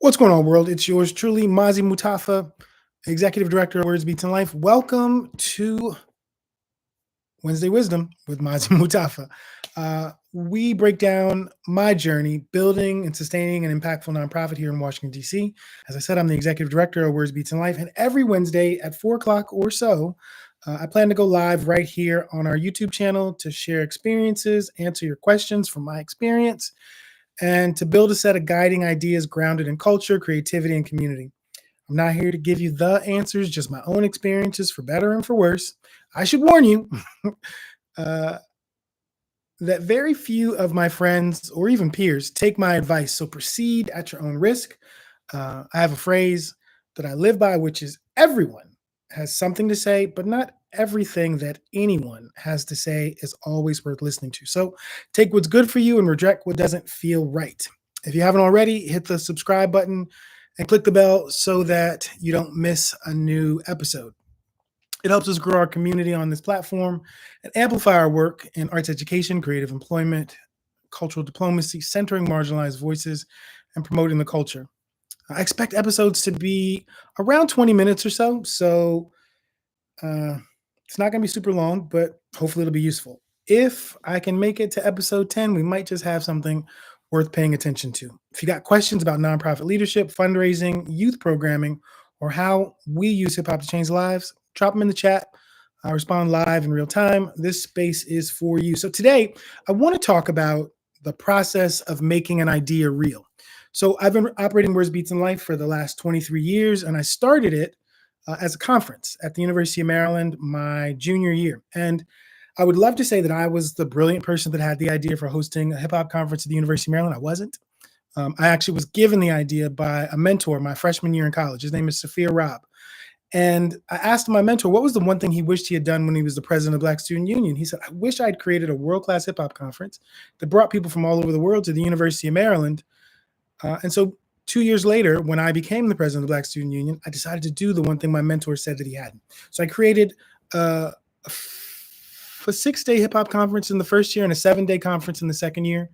What's going on, world? It's yours truly, Mazi Mutafa, Executive Director of Words Beats in Life. Welcome to Wednesday Wisdom with Mazi Mutafa. We break down my journey building and sustaining an impactful nonprofit here in Washington, D.C. As I said, I'm the Executive Director of Words Beats in Life, and every Wednesday at 4 o'clock or so, I plan to go live right here on our YouTube channel to share experiences, answer your questions from my experience, and to build a set of guiding ideas grounded in culture, creativity, and community. I'm not here to give you the answers, just my own experiences for better and for worse. I should warn you uh, that very few of my friends or even peers take my advice, so proceed at your own risk. I have a phrase that I live by, which is everyone has something to say, but not everything that anyone has to say is always worth listening to. So take what's good for you and reject what doesn't feel right. If you haven't already, hit the subscribe button and click the bell so that you don't miss a new episode. It helps us grow our community on this platform and amplify our work in arts education, creative employment, cultural diplomacy, centering marginalized voices, and promoting the culture. I expect episodes to be around 20 minutes or so. So uh, it's not going to be super long, but hopefully it'll be useful. If I can make it to episode 10, we might just have something worth paying attention to. If you got questions about nonprofit leadership, fundraising, youth programming, or how we use hip hop to change lives, drop them in the chat. I respond live in real time. This space is for you. So today, I want to talk about the process of making an idea real. So I've been operating Words Beats in Life for the last 23 years, and I started it as a conference at the University of Maryland my junior year. And I would love to say that I was the brilliant person that had the idea for hosting a hip hop conference at the University of Maryland. I wasn't. I actually was given the idea by a mentor my freshman year in college. His name is Sophia Robb. And I asked my mentor, what was the one thing he wished he had done when he was the president of Black Student Union? He said, I wish I'd created a world-class hip hop conference that brought people from all over the world to the University of Maryland. And so 2 years later, when I became the president of the Black Student Union, I decided to do the one thing my mentor said that he hadn't. So I created a 6-day hip hop conference in the first year and a 7-day conference in the second year.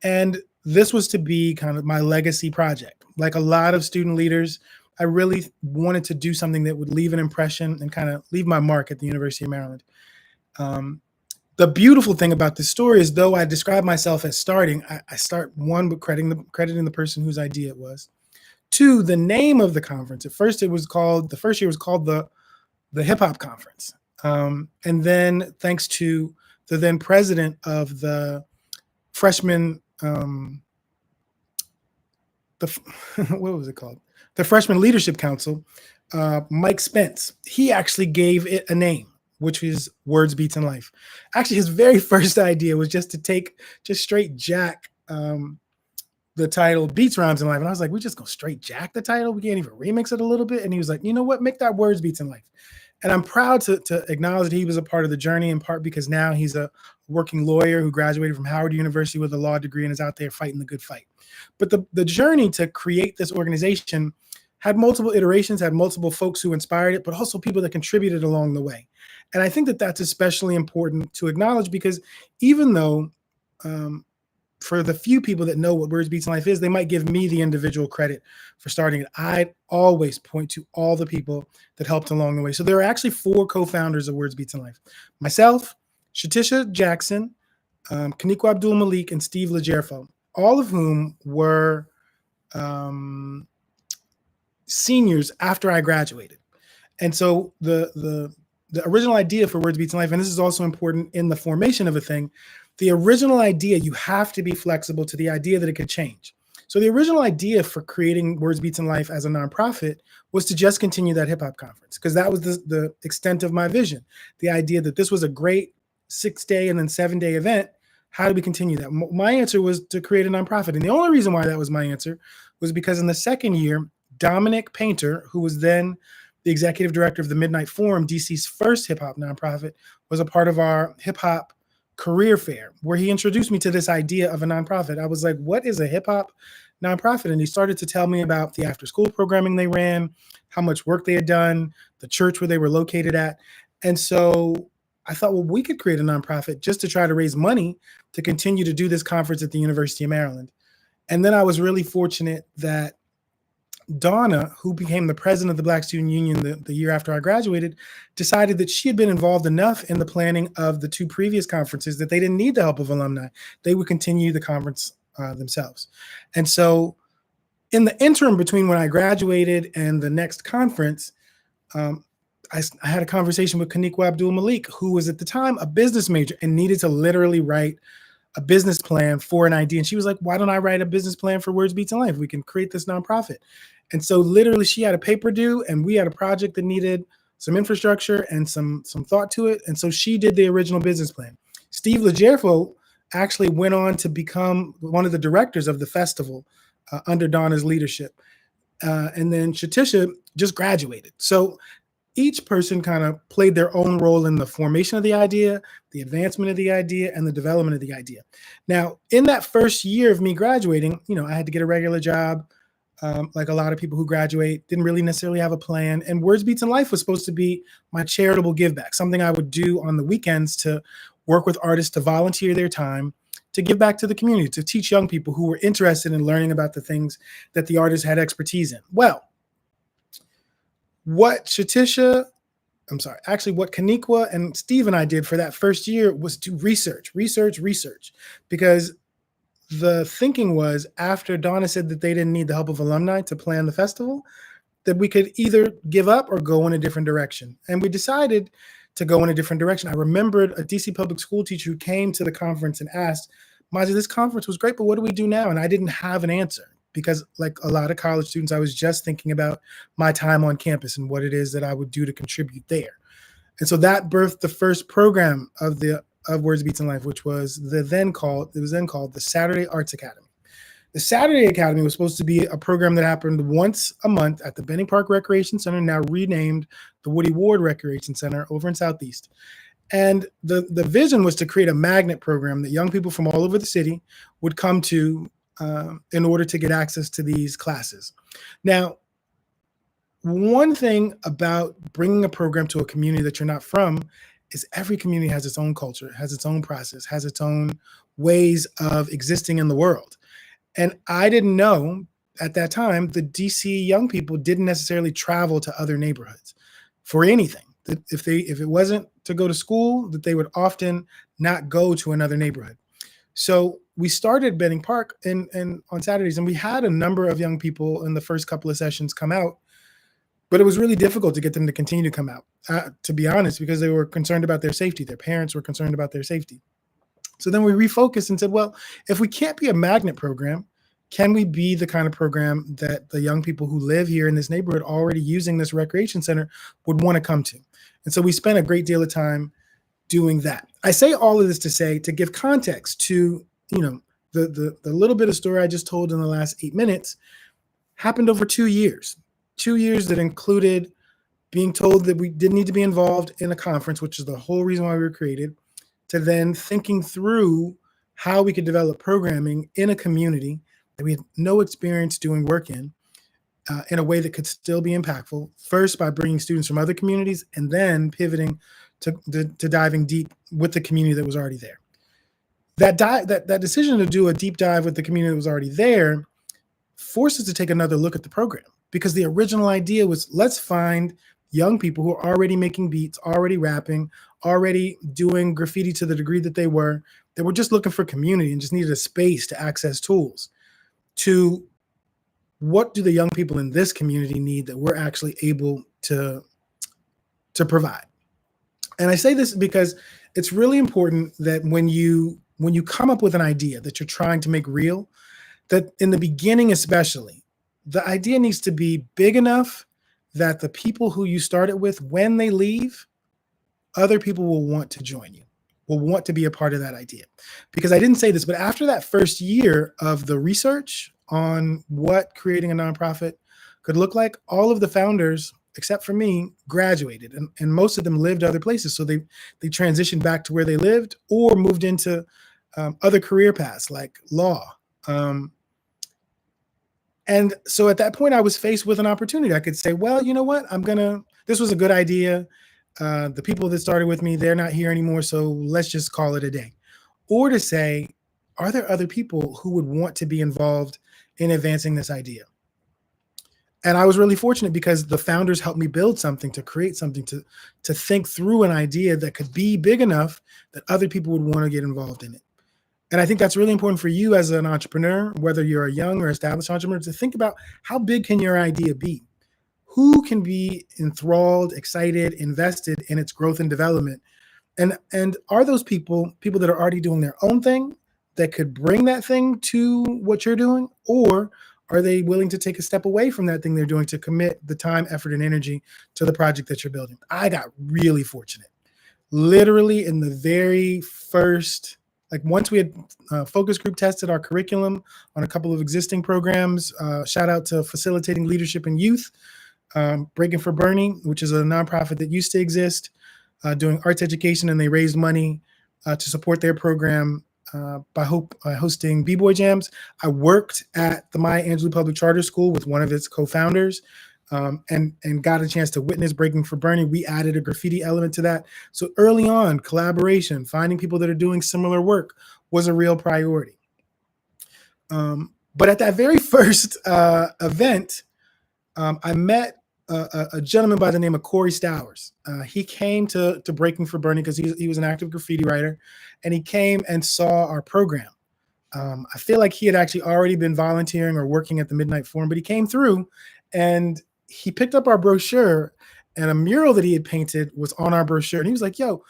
And this was to be kind of my legacy project. Like a lot of student leaders, I really wanted to do something that would leave an impression and kind of leave my mark at the University of Maryland. The beautiful thing about this story is, though I describe myself as starting, I start one with crediting the person whose idea it was. Two, the name of the conference. At first, the first year was called the Hip Hop Conference, and then thanks to the then president of the freshman, what was it called? The Freshman Leadership Council, Mike Spence. He actually gave it a name, which is Words Beats in Life. Actually, his very first idea was just straight jack the title Beats Rhymes in Life. And I was like, we just go straight jack the title? We can't even remix it a little bit? And he was like, you know what? Make that Words Beats in Life. And I'm proud to acknowledge that he was a part of the journey, in part because now he's a working lawyer who graduated from Howard University with a law degree and is out there fighting the good fight. But the journey to create this organization had multiple iterations, had multiple folks who inspired it, but also people that contributed along the way. And I think that that's especially important to acknowledge because even though for the few people that know what Words Beats in Life is, they might give me the individual credit for starting it. I always point to all the people that helped along the way. So there are actually 4 co-founders of Words Beats in Life. Myself, Shatisha Jackson, Kaniko Abdul Malik, and Steve Legerfo, all of whom were seniors after I graduated. And so the original idea for Words Beats in Life, and this is also important in the formation of a thing, the original idea, you have to be flexible to the idea that it could change. So the original idea for creating Words Beats in Life as a nonprofit was to just continue that hip hop conference, because that was the extent of my vision. The idea that this was a great 6-day and then 7-day event. How do we continue that? My answer was to create a nonprofit. And the only reason why that was my answer was because in the second year, Dominic Painter, who was then the executive director of the Midnight Forum, DC's first hip hop nonprofit, was a part of our hip hop career fair where he introduced me to this idea of a nonprofit. I was like, what is a hip hop nonprofit? And he started to tell me about the after school programming they ran, how much work they had done, the church where they were located at. And so I thought, well, we could create a nonprofit just to try to raise money to continue to do this conference at the University of Maryland. And then I was really fortunate that Donna, who became the president of the Black Student Union the year after I graduated, decided that she had been involved enough in the planning of the two previous conferences that they didn't need the help of alumni. They would continue the conference themselves. And so in the interim between when I graduated and the next conference, um, I had a conversation with Kaniqua Abdul Malik, who was at the time a business major and needed to literally write a business plan for an idea. And she was like, why don't I write a business plan for Words Beats in Life? We can create this nonprofit. And so literally she had a paper due and we had a project that needed some infrastructure and some thought to it. And so she did the original business plan. Steve Legerfo actually went on to become one of the directors of the festival under Donna's leadership. And then Shatisha just graduated. So each person kind of played their own role in the formation of the idea, the advancement of the idea, and the development of the idea. Now, in that first year of me graduating, I had to get a regular job. Like a lot of people who graduate, didn't really necessarily have a plan. And Words Beats in Life was supposed to be my charitable give back, something I would do on the weekends to work with artists to volunteer their time, to give back to the community, to teach young people who were interested in learning about the things that the artists had expertise in. Well, what Kaniqua and Steve and I did for that first year was to research, because the thinking was after Donna said that they didn't need the help of alumni to plan the festival, that we could either give up or go in a different direction. And we decided to go in a different direction. I remembered a DC public school teacher who came to the conference and asked, Mazi, this conference was great, but what do we do now? And I didn't have an answer because, like a lot of college students, I was just thinking about my time on campus and what it is that I would do to contribute there. And so that birthed the first program of Words Beats in Life, which was then called the Saturday Arts Academy. The Saturday Academy was supposed to be a program that happened once a month at the Benning Park Recreation Center, now renamed the Woody Ward Recreation Center over in Southeast. And the vision was to create a magnet program that young people from all over the city would come to in order to get access to these classes. Now, one thing about bringing a program to a community that you're not from is every community has its own culture, has its own process, has its own ways of existing in the world. And I didn't know at that time the DC young people didn't necessarily travel to other neighborhoods for anything. That if it wasn't to go to school, that they would often not go to another neighborhood. So we started Benning Park and on Saturdays, and we had a number of young people in the first couple of sessions come out, but it was really difficult to get them to continue to come out, to be honest, because they were concerned about their safety. Their parents were concerned about their safety. So then we refocused and said, well, if we can't be a magnet program, can we be the kind of program that the young people who live here in this neighborhood already using this recreation center would want to come to? And so we spent a great deal of time doing that. I say all of this to give context to, the little bit of story I just told in the last 8 minutes happened over 2 years. 2 years that included being told that we didn't need to be involved in a conference, which is the whole reason why we were created, to then thinking through how we could develop programming in a community that we had no experience doing work in a way that could still be impactful, first by bringing students from other communities and then pivoting to diving deep with the community that was already there. That decision to do a deep dive with the community that was already there forced us to take another look at the program, because the original idea was, let's find young people who are already making beats, already rapping, already doing graffiti to the degree that they were just looking for community and just needed a space to access tools, to what do the young people in this community need that we're actually able to provide. And I say this because it's really important that when you come up with an idea that you're trying to make real, that in the beginning especially, the idea needs to be big enough that the people who you started with, when they leave, other people will want to join you, will want to be a part of that idea. Because I didn't say this, but after that first year of the research on what creating a nonprofit could look like, all of the founders, except for me, graduated, and most of them lived other places. So they transitioned back to where they lived or moved into other career paths like law. And so at that point, I was faced with an opportunity. I could say, well, you know what? This was a good idea. The people that started with me, they're not here anymore. So let's just call it a day. Or to say, are there other people who would want to be involved in advancing this idea? And I was really fortunate because the founders helped me build something, to create something, to think through an idea that could be big enough that other people would want to get involved in it. And I think that's really important for you as an entrepreneur, whether you're a young or established entrepreneur, to think about how big can your idea be? Who can be enthralled, excited, invested in its growth and development? And are those people that are already doing their own thing that could bring that thing to what you're doing? Or are they willing to take a step away from that thing they're doing to commit the time, effort, and energy to the project that you're building? I got really fortunate. Literally in the very first, like once we had focus group tested our curriculum on a couple of existing programs, shout out to Facilitating Leadership in Youth, Breaking for Bernie, which is a nonprofit that used to exist, doing arts education, and they raised money to support their program by hosting B-Boy Jams. I worked at the Maya Angelou Public Charter School with one of its co-founders, and got a chance to witness Breaking for Bernie. We added a graffiti element to that. So early on, collaboration, finding people that are doing similar work was a real priority. But at that very first event, I met a gentleman by the name of Corey Stowers. He came to Breaking for Bernie because he was an active graffiti writer, and he came and saw our program. I feel like he had actually already been volunteering or working at the Midnight Forum, but he came through and he picked up our brochure, and a mural that he had painted was on our brochure. And he was like, "Yo,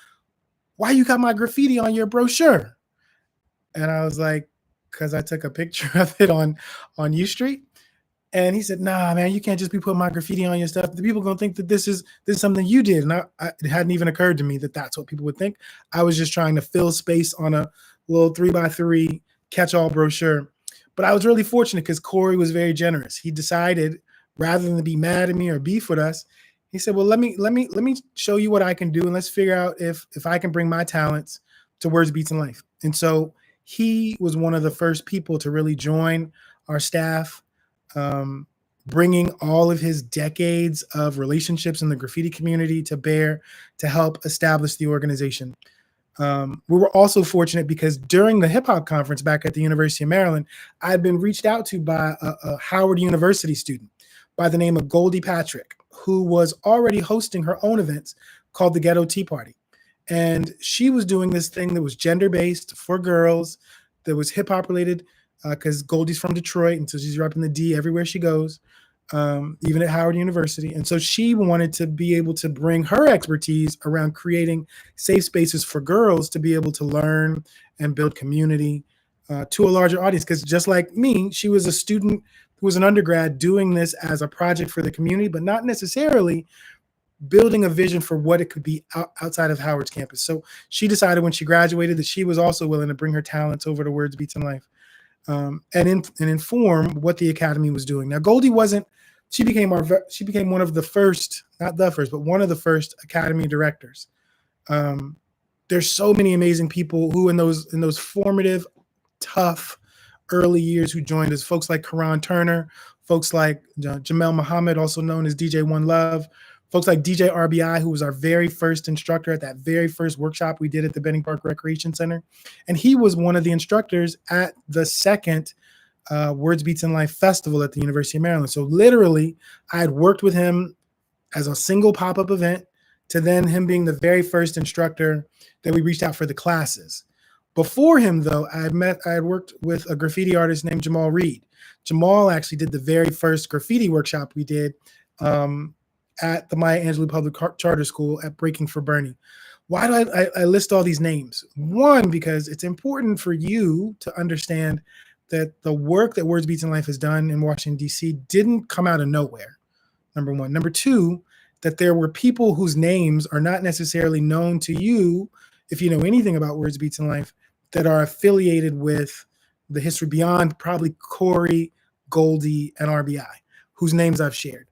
why you got my graffiti on your brochure?" And I was like, "Because I took a picture of it on U Street." And he said, "Nah, man, you can't just be putting my graffiti on your stuff. The people are gonna think that this is something you did." And it hadn't even occurred to me that that's what people would think. I was just trying to fill space on a little 3x3 catch-all brochure. But I was really fortunate because Corey was very generous. He decided, rather than be mad at me or beef with us, he said, "Well, let me show you what I can do, and let's figure out if I can bring my talents to Words, Beats, and Life." And so he was one of the first people to really join our staff, bringing all of his decades of relationships in the graffiti community to bear to help establish the organization. We were also fortunate because during the hip hop conference back at the University of Maryland, I had been reached out to by a Howard University student by the name of Goldie Patrick, who was already hosting her own events called the Ghetto Tea Party. And she was doing this thing that was gender-based for girls, that was hip-hop related, because Goldie's from Detroit, and so she's repping the D everywhere she goes, even at Howard University. And so she wanted to be able to bring her expertise around creating safe spaces for girls to be able to learn and build community to a larger audience. Because just like me, she was a student who was an undergrad doing this as a project for the community, but not necessarily building a vision for what it could be outside of Howard's campus. So she decided when she graduated that she was also willing to bring her talents over to Words, Beats, and Life, and inform what the academy was doing. Now, Goldie wasn't. She became one of the first, not the first, but one of the first academy directors. There's so many amazing people who in those formative, tough early years who joined us. Folks like Karan Turner, folks like Jamel Muhammad, also known as DJ One Love, folks like DJ RBI, who was our very first instructor at that very first workshop we did at the Benning Park Recreation Center. And he was one of the instructors at the second Words, Beats, and Life Festival at the University of Maryland. So literally, I had worked with him as a single pop-up event to then him being the very first instructor that we reached out for the classes. Before him, though, I had worked with a graffiti artist named Jamal Reed. Jamal actually did the very first graffiti workshop we did at the Maya Angelou Public Charter School at Breaking for Bernie. Why do I list all these names? One, because it's important for you to understand that the work that Words, Beats, and Life has done in Washington, D.C. didn't come out of nowhere, number one. Number two, that there were people whose names are not necessarily known to you, if you know anything about Words, Beats, and Life, that are affiliated with the history beyond probably Corey, Goldie, and RBI, whose names I've shared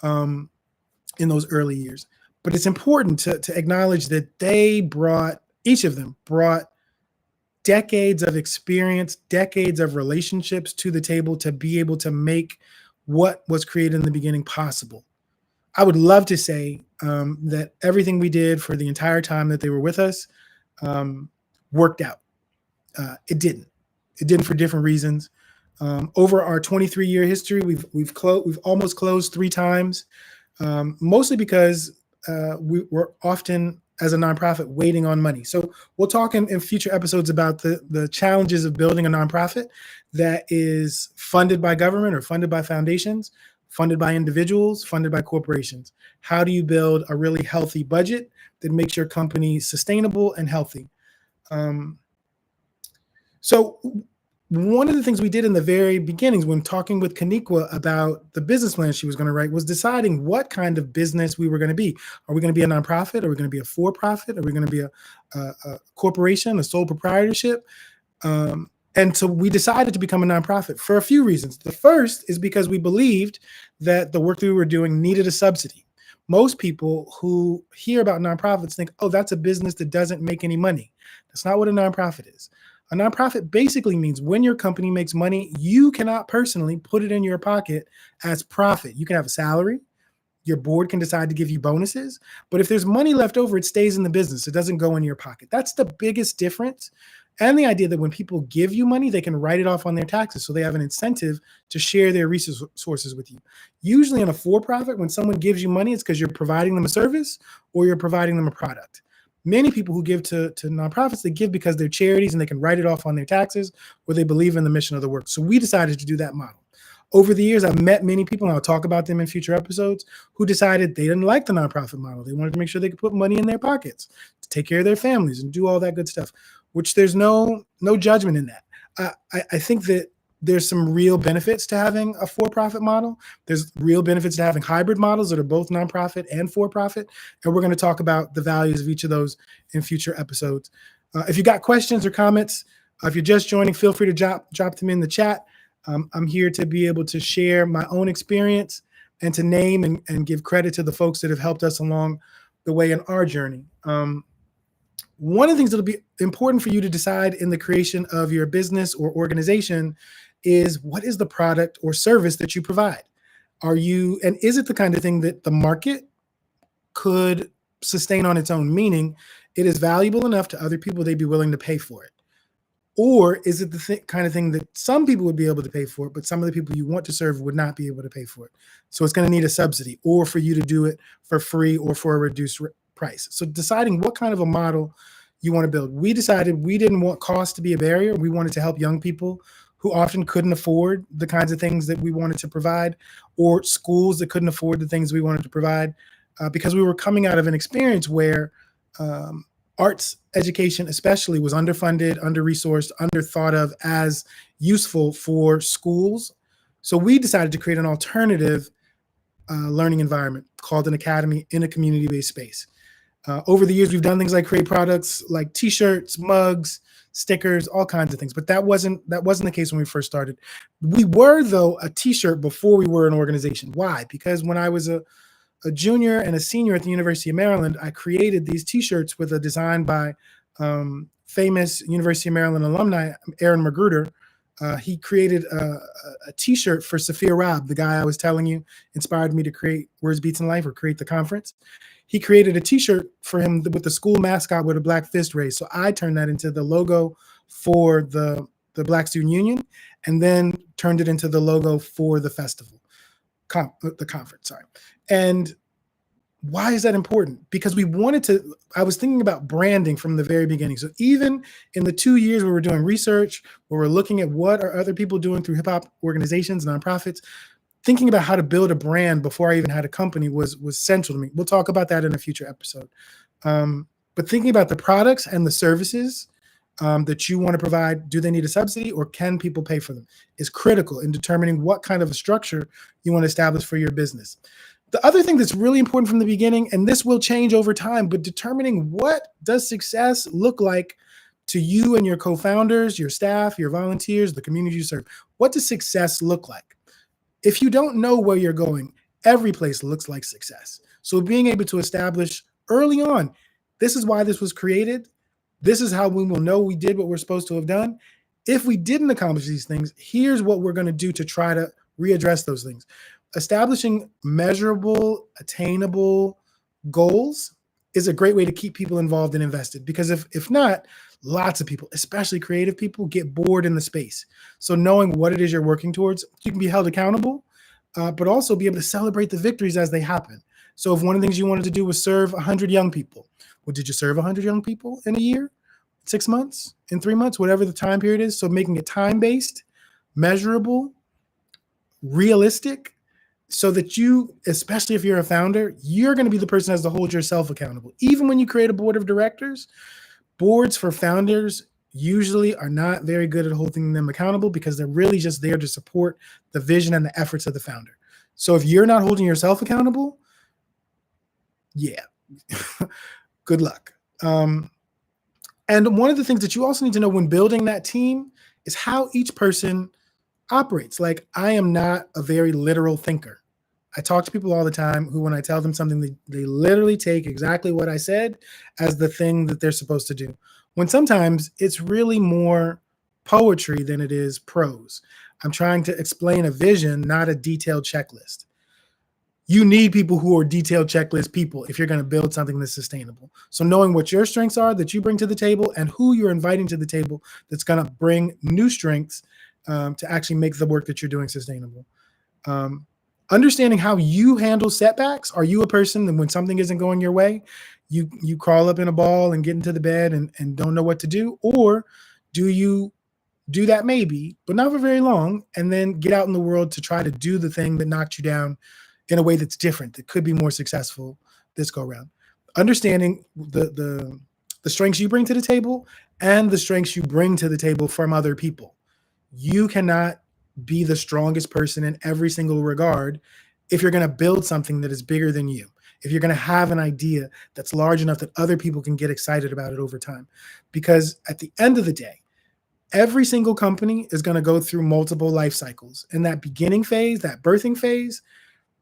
in those early years. But it's important to acknowledge that each of them brought decades of experience, decades of relationships to the table to be able to make what was created in the beginning possible. I would love to say that everything we did for the entire time that they were with us worked out. It didn't. It didn't for different reasons. Over our 23-year history, we've almost closed 3 times, mostly because we're often, as a nonprofit, waiting on money. So we'll talk in future episodes about the challenges of building a nonprofit that is funded by government or funded by foundations, funded by individuals, funded by corporations. How do you build a really healthy budget that makes your company sustainable and healthy? So one of the things we did in the very beginnings when talking with Kaniqua about the business plan she was going to write was deciding what kind of business we were going to be. Are we going to be a nonprofit? Are we going to be a for-profit? Are we going to be a corporation, a sole proprietorship? And so we decided to become a nonprofit for a few reasons. The first is because we believed that the work that we were doing needed a subsidy. Most people who hear about nonprofits think, oh, that's a business that doesn't make any money. That's not what a nonprofit is. A nonprofit basically means when your company makes money, you cannot personally put it in your pocket as profit. You can have a salary. Your board can decide to give you bonuses. But if there's money left over, it stays in the business. It doesn't go in your pocket. That's the biggest difference. And the idea that when people give you money, they can write it off on their taxes. So they have an incentive to share their resources with you. Usually in a for-profit, when someone gives you money, it's because you're providing them a service or you're providing them a product. Many people who give to nonprofits, they give because they're charities and they can write it off on their taxes or they believe in the mission of the work. So we decided to do that model. Over the years, I've met many people, and I'll talk about them in future episodes, who decided they didn't like the nonprofit model. They wanted to make sure they could put money in their pockets to take care of their families and do all that good stuff, which there's no judgment in that. I think that there's some real benefits to having a for-profit model. There's real benefits to having hybrid models that are both nonprofit and for-profit. And we're going to talk about the values of each of those in future episodes. If you got questions or comments, if you're just joining, feel free to drop them in the chat. I'm here to be able to share my own experience and to name and give credit to the folks that have helped us along the way in our journey. One of the things that'll be important for you to decide in the creation of your business or organization is what is the product or service that you provide? And is it the kind of thing that the market could sustain on its own, meaning it is valuable enough to other people they'd be willing to pay for it? Or is it the kind of thing that some people would be able to pay for it, but some of the people you want to serve would not be able to pay for it? So it's going to need a subsidy or for you to do it for free or for a reduced price. So deciding what kind of a model you want to build. We decided we didn't want cost to be a barrier. We wanted to help young people who often couldn't afford the kinds of things that we wanted to provide, or schools that couldn't afford the things we wanted to provide, because we were coming out of an experience where arts education especially was underfunded, under-resourced, under-thought of as useful for schools. So we decided to create an alternative learning environment called an academy in a community-based space. Over the years, we've done things like create products like T-shirts, mugs, stickers, all kinds of things. But that wasn't the case when we first started. We were, though, a T-shirt before we were an organization. Why? Because when I was a junior and a senior at the University of Maryland, I created these T-shirts with a design by famous University of Maryland alumni, Aaron Magruder. He created a T-shirt for Sophia Robb, the guy I was telling you inspired me to create Words, Beats, and Life or create the conference. He created a T-shirt for him with the school mascot with a black fist raised. So I turned that into the logo for the Black Student Union, and then turned it into the logo for the festival, the conference. Sorry. And why is that important? Because I was thinking about branding from the very beginning. So even in the 2 years where we're doing research, where we're looking at what are other people doing through hip hop organizations, nonprofits, thinking about how to build a brand before I even had a company was central to me. We'll talk about that in a future episode. But thinking about the products and the services that you want to provide, do they need a subsidy or can people pay for them, is critical in determining what kind of a structure you want to establish for your business. The other thing that's really important from the beginning, and this will change over time, but determining what does success look like to you and your co-founders, your staff, your volunteers, the community you serve. What does success look like? If you don't know where you're going, every place looks like success. So being able to establish early on, this is why this was created. This is how we will know we did what we're supposed to have done. If we didn't accomplish these things, here's what we're going to do to try to readdress those things. Establishing measurable, attainable goals is a great way to keep people involved and invested. Because if not, Lots of people, especially creative people, get bored in the space. So knowing what it is you're working towards, you can be held accountable, but also be able to celebrate the victories as they happen. So if one of the things you wanted to do was serve 100 young people, well, did you serve 100 young people in a year, 6 months, in 3 months, whatever the time period is? So making it time-based, measurable, realistic, so that you, especially if you're a founder, you're going to be the person that has to hold yourself accountable. Even when you create a board of directors, boards for founders usually are not very good at holding them accountable because they're really just there to support the vision and the efforts of the founder. So if you're not holding yourself accountable, yeah, good luck. And one of the things that you also need to know when building that team is how each person operates. Like, I am not a very literal thinker. I talk to people all the time who, when I tell them something, they literally take exactly what I said as the thing that they're supposed to do. When sometimes it's really more poetry than it is prose. I'm trying to explain a vision, not a detailed checklist. You need people who are detailed checklist people if you're going to build something that's sustainable. So knowing what your strengths are that you bring to the table and who you're inviting to the table that's going to bring new strengths to actually make the work that you're doing sustainable. Understanding how you handle setbacks. Are you a person that when something isn't going your way, you crawl up in a ball and get into the bed and don't know what to do? Or do you do that maybe, but not for very long, and then get out in the world to try to do the thing that knocked you down in a way that's different, that could be more successful this go around? Understanding the strengths you bring to the table and the strengths you bring to the table from other people. You cannot be the strongest person in every single regard if you're going to build something that is bigger than you, if you're going to have an idea that's large enough that other people can get excited about it over time. Because at the end of the day, every single company is going to go through multiple life cycles. In that beginning phase, that birthing phase,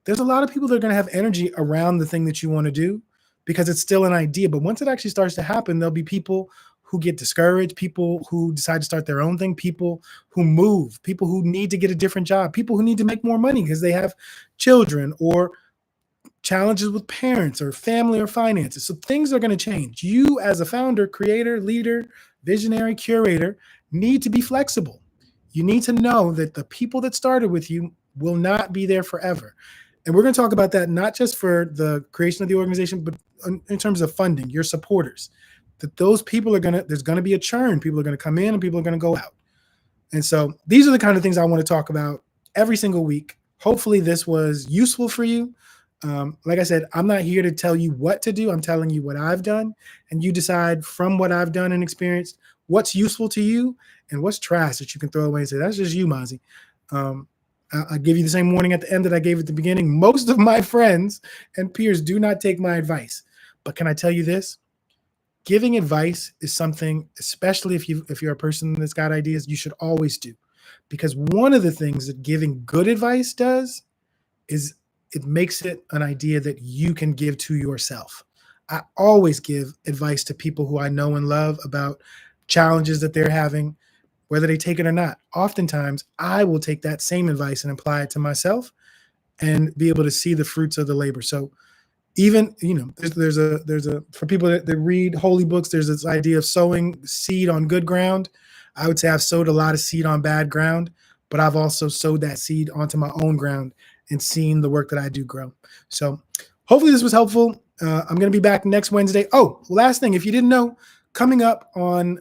there's a lot of people that are going to have energy around the thing that you want to do because it's still an idea. But once it actually starts to happen, there'll be people who get discouraged, people who decide to start their own thing, people who move, people who need to get a different job, people who need to make more money because they have children or challenges with parents or family or finances. So things are going to change. You as a founder, creator, leader, visionary, curator need to be flexible. You need to know that the people that started with you will not be there forever. And we're going to talk about that not just for the creation of the organization, but in terms of funding, your supporters. That those people there's going to be a churn. People are going to come in and people are going to go out. And so these are the kind of things I want to talk about every single week. Hopefully this was useful for you. Like I said, I'm not here to tell you what to do. I'm telling you what I've done, and you decide from what I've done and experienced what's useful to you and what's trash that you can throw away and say, that's just you, Mazi. I give you the same warning at the end that I gave at the beginning. Most of my friends and peers do not take my advice. But can I tell you this? Giving advice is something, especially if you're a person that's got ideas, you should always do. Because one of the things that giving good advice does is it makes it an idea that you can give to yourself. I always give advice to people who I know and love about challenges that they're having, whether they take it or not. Oftentimes, I will take that same advice and apply it to myself and be able to see the fruits of the labor. So even, there's a for people that read holy books, there's this idea of sowing seed on good ground. I would say I've sowed a lot of seed on bad ground, but I've also sowed that seed onto my own ground and seen the work that I do grow. So hopefully this was helpful. I'm going to be back next Wednesday. Oh, last thing, if you didn't know, coming up on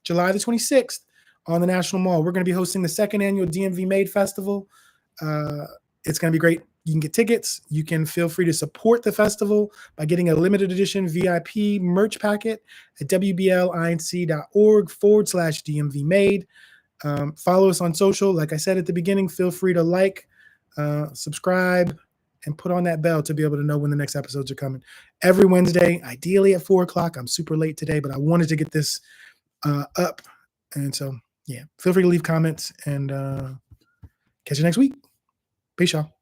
July the 26th on the National Mall, we're going to be hosting the second annual DMV Made Festival. It's going to be great. You can get tickets. You can feel free to support the festival by getting a limited edition VIP merch packet at wblinc.org/DMV Made. Follow us on social. Like I said at the beginning, feel free to like, subscribe, and put on that bell to be able to know when the next episodes are coming. Every Wednesday, ideally at 4 o'clock. I'm super late today, but I wanted to get this up. And so, yeah, feel free to leave comments and catch you next week. Peace, y'all.